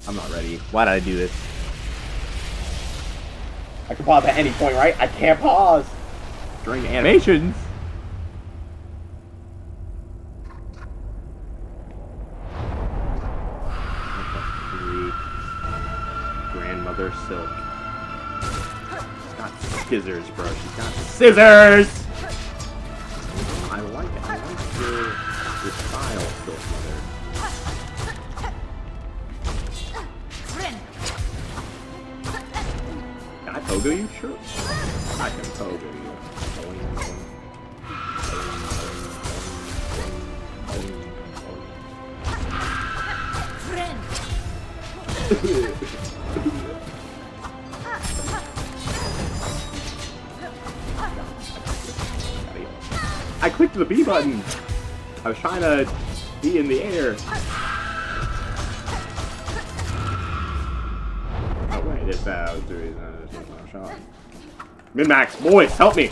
I'm not ready. Why did I do this? I can pause at any point, right? I can't pause. During animations? Grandmother Silk. She's got scissors, bro. She's got scissors! I like it. I like your style, Silk Mother. Can I pogo you? Sure. I can pogo you. I clicked the B button. I was trying to be in the air. Oh wait, it's that was the reason I just no shot. Min-max, boys, help me!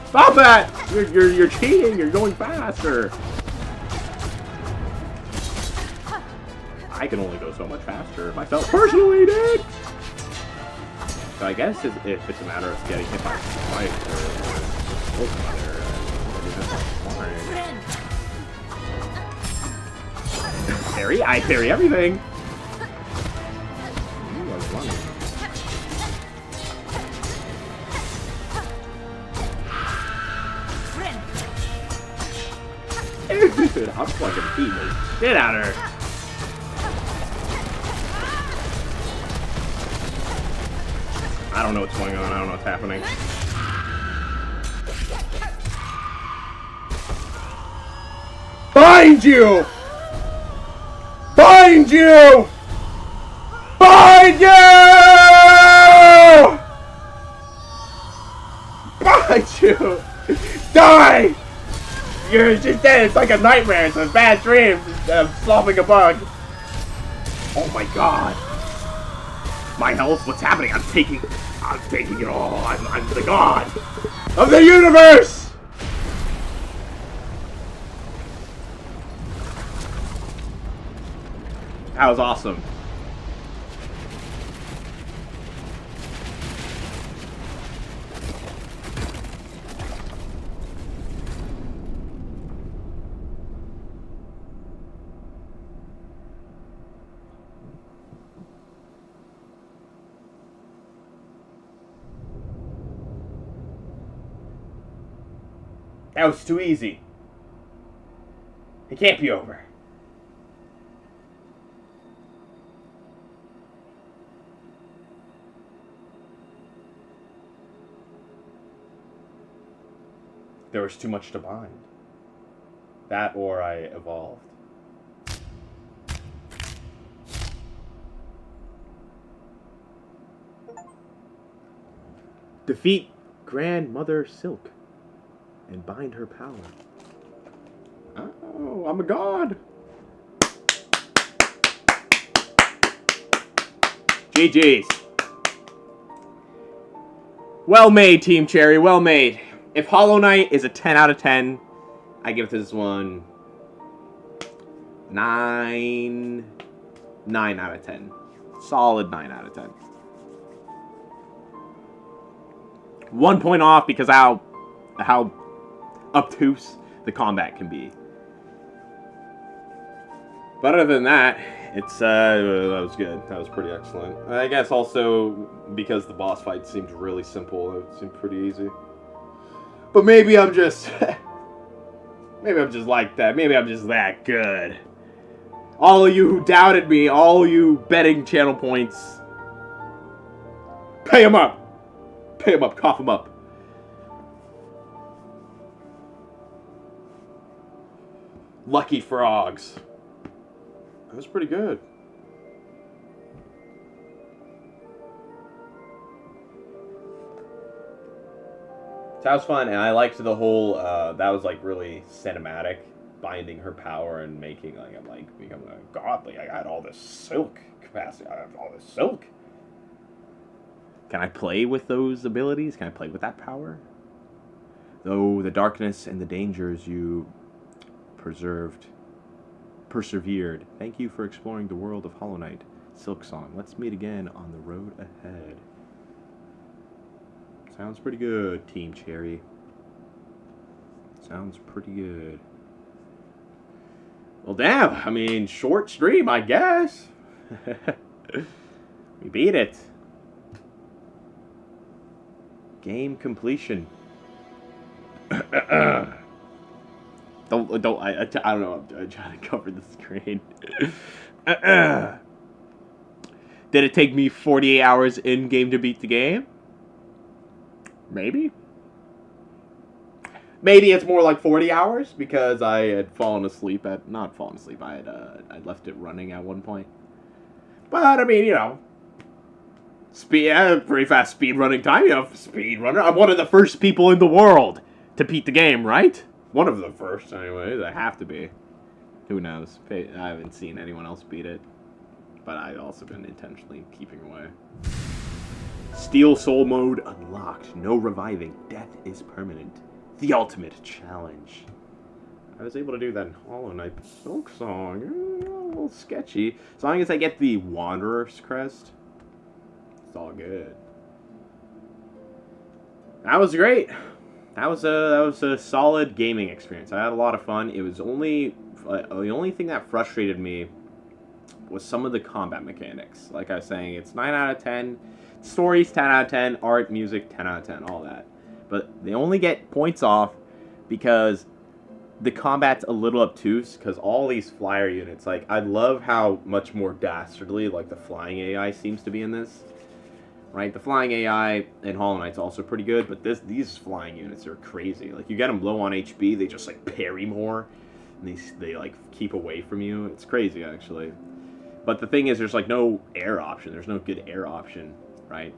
Stop that! You're cheating. You're going faster. I can only go so much faster myself personally, dude. So I guess if it's a matter of getting hit by spike or parry, I parry everything. Ooh, I was running. Dude, I'm fucking beating the shit out of her. I don't know what's going on. I don't know what's happening. Find you! Find you! Find you! Find you! Die! You're just dead. It's like a nightmare. It's a bad dream. Solving a bug. Oh my god. My health? What's happening? I'm taking it all. I'm the god of the universe! That was awesome. That was too easy. It can't be over. There was too much to bind. That or I evolved. Defeat Grandmother Silk and bind her power. Oh, I'm a god. GG's. Well made, Team Cherry. Well made. If Hollow Knight is a 10 out of 10, I give this one 9 out of 10. Solid 9 out of 10. 1 point off because how obtuse the combat can be. But other than that, it's that was good. That was pretty excellent. I guess also because the boss fight seemed really simple, it seemed pretty easy. But maybe I'm just maybe I'm just like that. Maybe I'm just that good. All of you who doubted me, all you betting channel points, pay him up. Pay him up, cough him up. Lucky frogs. That was pretty good. That was fun, and I liked the whole, that was like really cinematic, binding her power and making, like, I'm, like, becoming godly. I got all this silk capacity. I have all this silk. Can I play with those abilities? Can I play with that power? Though the darkness and the dangers you persevered. Thank you for exploring the world of Hollow Knight. Silksong. Let's meet again on the road ahead. Sounds pretty good, Team Cherry. Sounds pretty good. Well, damn. I mean, short stream, I guess. We beat it. Game completion. I don't know. I'm trying to cover the screen. Did it take me 48 hours in game to beat the game? Maybe. Maybe it's more like 40 hours because I had fallen asleep at... Not fallen asleep. I left it running at one point. But, I mean, you know... Pretty fast speed running time. You know, speed runner. I'm one of the first people in the world to beat the game, right? One of the first, anyways. I have to be. Who knows? I haven't seen anyone else beat it. But I've also been intentionally keeping away. Steel Soul mode unlocked. No reviving. Death is permanent. The ultimate challenge. I was able to do that in Hollow Knight. Silksong. A little sketchy. As long as I get the Wanderer's Crest, it's all good. That was great. That was a solid gaming experience. I had a lot of fun. It was only the only thing that frustrated me was some of the combat mechanics. Like I was saying, it's 9 out of 10. Stories 10 out of 10. Art, music 10 out of 10. All that. But they only get points off because the combat's a little obtuse. Because all these flyer units, like, I love how much more dastardly, like, the flying AI seems to be in this. Right? The flying AI in Hollow Knight's also pretty good, but these flying units are crazy. Like, you get them low on HP, they just, like, parry more. And they like, keep away from you. It's crazy, actually. But the thing is, there's, like, no air option. There's no good air option, right?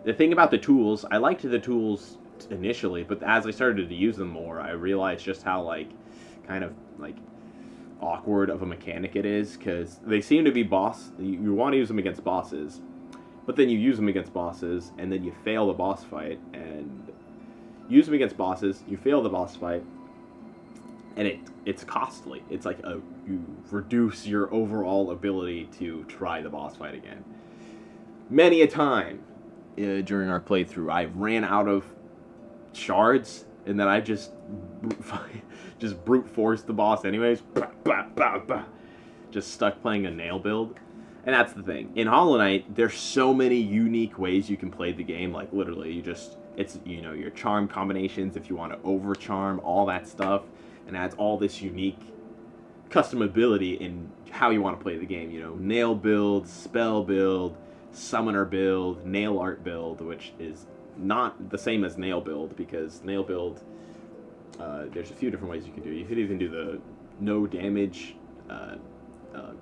The thing about the tools, I liked the tools initially, but as I started to use them more, I realized just how, like, kind of, like, awkward of a mechanic it is, because they seem to be you want to use them against bosses, but then you use them against bosses, and then you fail the boss fight, and use them against bosses, you fail the boss fight, and it's costly. It's like you reduce your overall ability to try the boss fight again. Many a time during our playthrough, I ran out of shards, and then I just brute forced the boss anyways. Just stuck playing a nail build. And that's the thing. In Hollow Knight, there's so many unique ways you can play the game. Like, literally, it's, you know, your charm combinations, if you want to over-charm, all that stuff. And adds all this unique customability in how you want to play the game. You know, nail build, spell build, summoner build, nail art build, which is not the same as nail build, because nail build, there's a few different ways you can do it. You could even do the no damage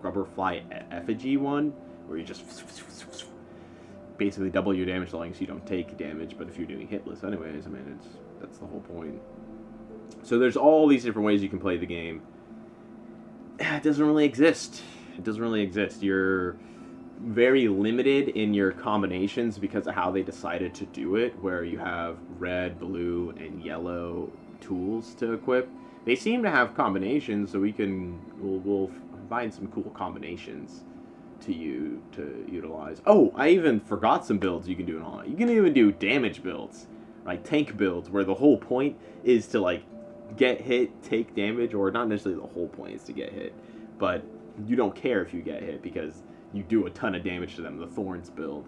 Grubberfly effigy one, where you just basically double your damage as long as you don't take damage, but if you're doing hitless anyways, I mean, that's the whole point. So there's all these different ways you can play the game. It doesn't really exist. It doesn't really exist. You're very limited in your combinations because of how they decided to do it, where you have red, blue, and yellow tools to equip. They seem to have combinations, so we'll find some cool combinations to utilize. Oh, I even forgot some builds you can do in Hollow Knight. You can even do damage builds, like tank builds, where the whole point is to, like, get hit, take damage, or not necessarily the whole point is to get hit, but you don't care if you get hit because you do a ton of damage to them, the Thorns build.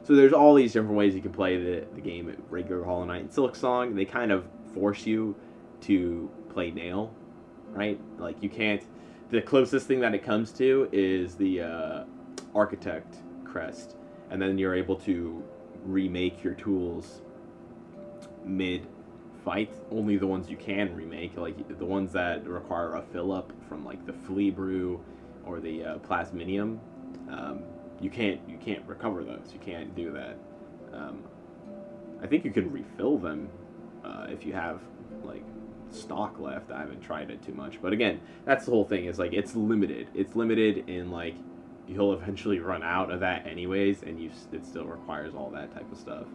So there's all these different ways you can play the game at regular Hollow Knight. And Silksong, they kind of force you to play Nail, right? Like, you can't... The closest thing that it comes to is the Architect crest, and then you're able to remake your tools mid-fight. Only the ones you can remake, like the ones that require a fill-up from, like, the Flea Brew or the Plasminium. You can't recover those. You can't do that. I think you can refill them if you have, like, stock left. I haven't tried it too much, but again, that's the whole thing. Is like it's limited. It's limited in like you'll eventually run out of that anyways, and it still requires all that type of stuff.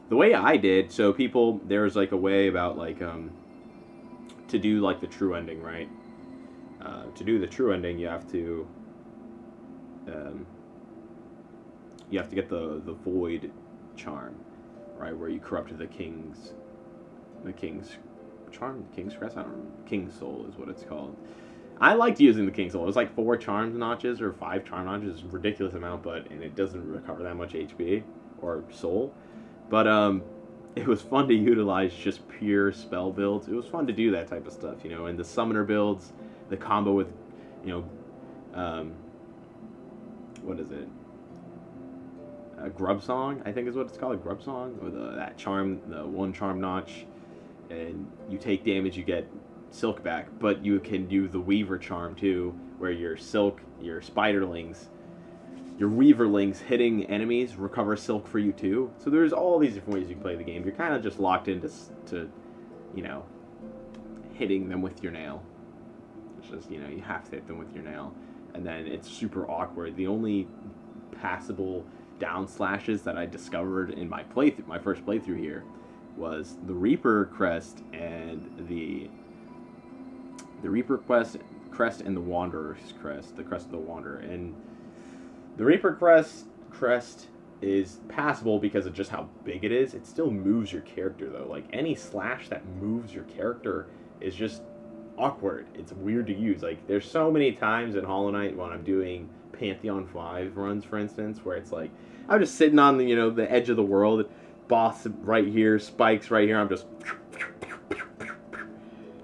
The way I did, so people, there's like a way about like to do like the true ending, right? To do the true ending, you have to get the void charm, right? Where you corrupt the king's charm, king's crest. I don't know. King's soul is what it's called. I liked using the king's soul. It was like 4 charm notches or 5 charm notches, ridiculous amount, and it doesn't recover that much HP or soul. But it was fun to utilize just pure spell builds. It was fun to do that type of stuff, you know, and the summoner builds, the combo with, you know, what is it? Grub Song, I think is what it's called, Grub Song, or that charm, the 1 charm notch, and you take damage, you get silk back, but you can do the Weaver charm too, where your spiderlings, your weaverlings hitting enemies recover silk for you too. So there's all these different ways you can play the game. You're kind of just locked into, you know, hitting them with your nail. It's just, you know, you have to hit them with your nail, and then it's super awkward. The only passable down slashes that I discovered in my first playthrough here was the Reaper crest and the Reaper crest and the Wanderer's crest, the crest of the Wanderer. And the Reaper crest is passable because of just how big it is. It still moves your character though. Like any slash that moves your character is just awkward. It's weird to use. Like there's so many times in Hollow Knight when I'm doing Pantheon 5 runs, for instance, where it's like I'm just sitting on the, you know, the edge of the world, boss right here, spikes right here, I'm just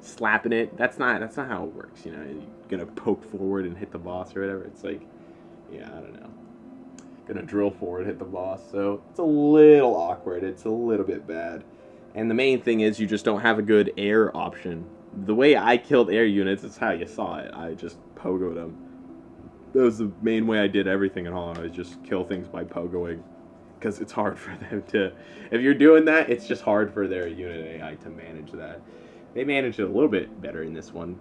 slapping it. That's not how it works, you know. You're gonna poke forward and hit the boss or whatever. It's like, yeah, I don't know. Gonna drill forward, hit the boss. So it's a little awkward. It's a little bit bad. And the main thing is you just don't have a good air option. The way I killed air units is how you saw it. I just pogoed them. That was the main way I did everything in Hollow Knight, is just kill things by pogoing. Because it's hard for them to... If you're doing that, it's just hard for their unit AI to manage that. They managed it a little bit better in this one.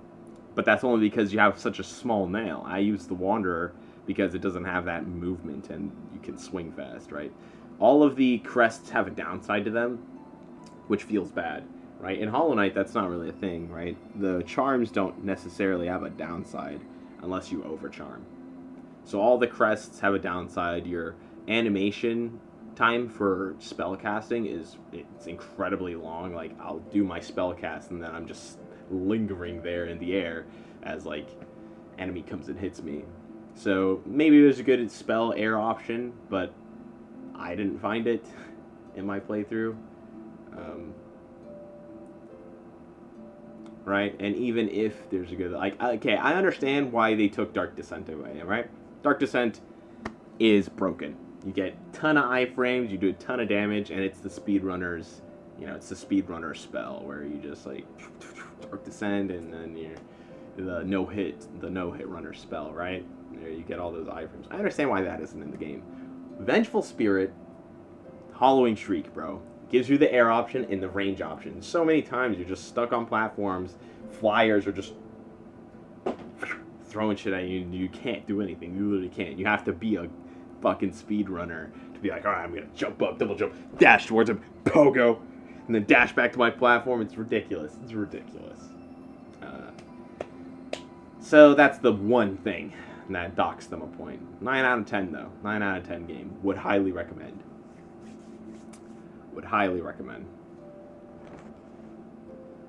But that's only because you have such a small nail. I used the Wanderer because it doesn't have that movement and you can swing fast, right? All of the crests have a downside to them, which feels bad, right? In Hollow Knight, that's not really a thing, right? The charms don't necessarily have a downside unless you overcharm. So all the crests have a downside. Your animation time for spell casting it's incredibly long. Like I'll do my spell cast and then I'm just lingering there in the air as like enemy comes and hits me. So maybe there's a good spell air option, but I didn't find it in my playthrough. Right? And even if there's a good, like, okay, I understand why they took Dark Descent away, right? Dark Descent is broken. You get a ton of iframes, you do a ton of damage, and it's the speedrunner's, you know, it's the speedrunner spell where you just like Dark Descent and then the no hit runner spell, right? There you get all those iframes. I understand why that isn't in the game. Vengeful Spirit, Hollowing Shriek, bro, gives you the air option and the range option. So many times you're just stuck on platforms, flyers are just throwing shit at you, and you can't do anything. You literally can't. You have to be a fucking speedrunner to be like, alright, I'm gonna jump up, double jump, dash towards him, pogo, and then dash back to my platform. It's ridiculous. It's ridiculous. So that's the one thing that docks them a point. 9 out of 10 though. 9 out of 10 game. Would highly recommend. Would highly recommend.